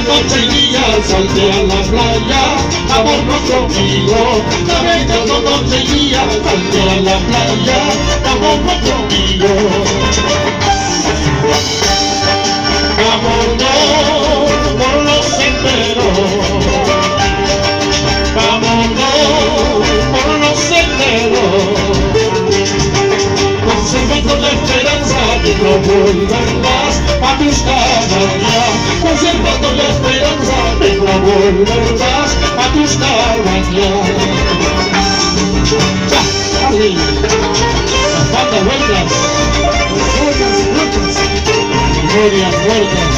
noche y día salte a la playa, vámonos conmigo. Navegando noche y día salte a la playa, vámonos conmigo. Vámonos por los senderos, vámonos por los senderos, conservando la esperanza de no volver más a buscar allá, conservando la esperanza de no volver más a buscar allá. ¡Ya! ¡Dale! ¡Dando vueltas! ¡Glorias muertas!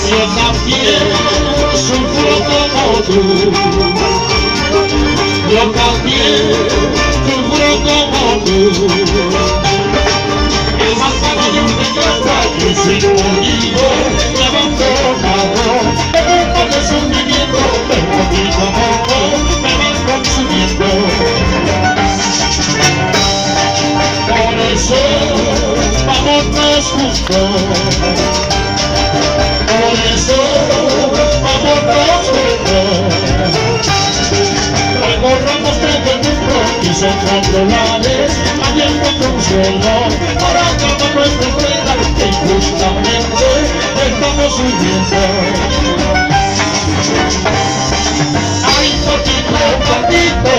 Yo también sufro como tú, yo también sufro como tú. El más pequeño de casa que sin conmigo me abandonado, por el sufrimiento, pero poquito a poco me van consumiendo. Por eso vámonos juntos. Por eso, vámonos juntos. Recorramos todo el mundo y son controlables, habiendo consuelo para acabar nuestra pena que injustamente estamos huyendo. Ay, poquito, poquito,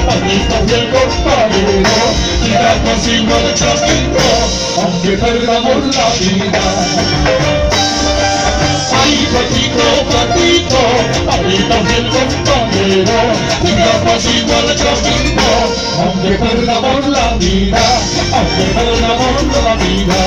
poquito del compañero, y damos signo de camino, aunque perdamos la vida. Ay, patito, patito, patito del compañero, digamos igual el camino, aunque perdamos la vida, aunque perdamos la vida.